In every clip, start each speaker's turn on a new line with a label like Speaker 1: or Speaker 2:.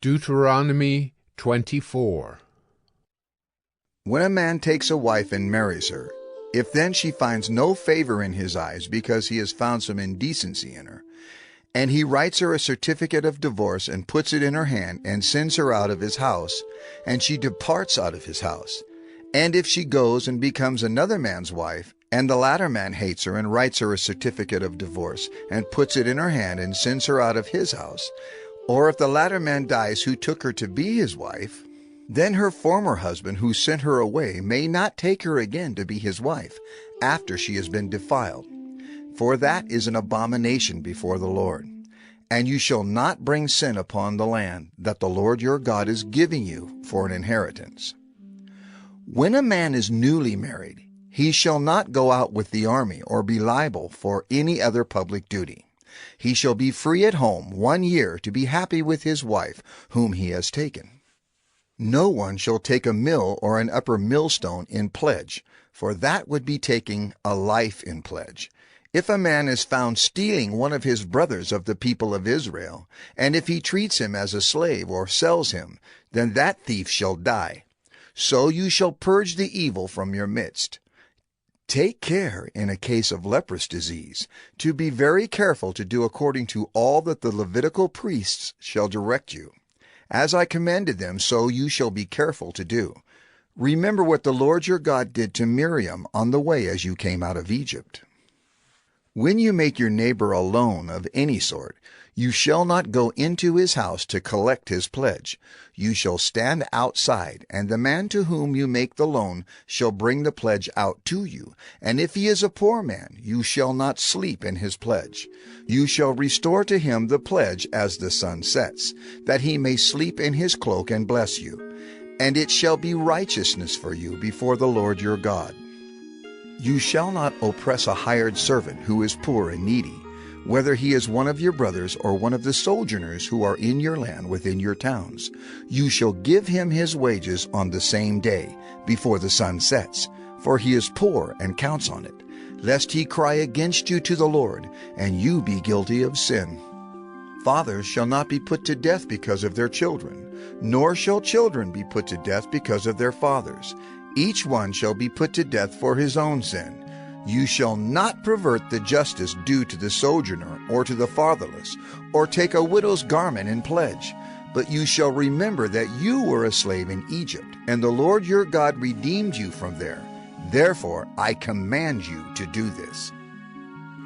Speaker 1: Deuteronomy 24.
Speaker 2: When a man takes a wife and marries her, if then she finds no favor in his eyes because he has found some indecency in her, and he writes her a certificate of divorce and puts it in her hand and sends her out of his house, and she departs out of his house, and if she goes and becomes another man's wife, and the latter man hates her and writes her a certificate of divorce and puts it in her hand and sends her out of his house, or if the latter man dies who took her to be his wife, then her former husband who sent her away may not take her again to be his wife after she has been defiled. For that is an abomination before the Lord. And you shall not bring sin upon the land that the Lord your God is giving you for an inheritance. When a man is newly married, he shall not go out with the army or be liable for any other public duty. He shall be free at home 1 year to be happy with his wife whom he has taken. No one shall take a mill or an upper millstone in pledge, for that would be taking a life in pledge. If a man is found stealing one of his brothers of the people of Israel, and if he treats him as a slave or sells him, then that thief shall die. So you shall purge the evil from your midst. Take care in a case of leprous disease to be very careful to do according to all that the Levitical priests shall direct you. As I commanded them, so you shall be careful to do. Remember what the Lord your God did to Miriam on the way as you came out of Egypt. When you make your neighbor a loan of any sort, you shall not go into his house to collect his pledge. You shall stand outside, and the man to whom you make the loan shall bring the pledge out to you. And if he is a poor man, you shall not sleep in his pledge. You shall restore to him the pledge as the sun sets, that he may sleep in his cloak and bless you. And it shall be righteousness for you before the Lord your God. You shall not oppress a hired servant who is poor and needy, whether he is one of your brothers or one of the sojourners who are in your land within your towns. You shall give him his wages on the same day, before the sun sets, for he is poor and counts on it, lest he cry against you to the Lord, and you be guilty of sin. Fathers shall not be put to death because of their children, nor shall children be put to death because of their fathers. Each one shall be put to death for his own sin. You shall not pervert the justice due to the sojourner or to the fatherless, or take a widow's garment in pledge. But you shall remember that you were a slave in Egypt, and the Lord your God redeemed you from there. Therefore I command you to do this.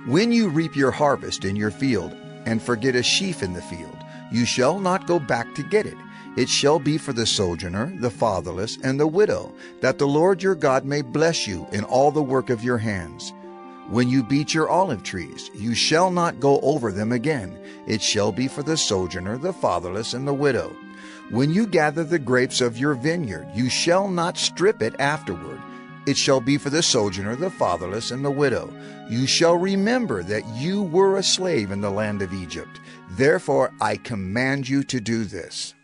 Speaker 2: When you reap your harvest in your field, and forget a sheaf in the field, you shall not go back to get it. It shall be for the sojourner, the fatherless, and the widow, that the Lord your God may bless you in all the work of your hands. When you beat your olive trees, you shall not go over them again. It shall be for the sojourner, the fatherless, and the widow. When you gather the grapes of your vineyard, you shall not strip it afterward. It shall be for the sojourner, the fatherless, and the widow. You shall remember that you were a slave in the land of Egypt. Therefore I command you to do this.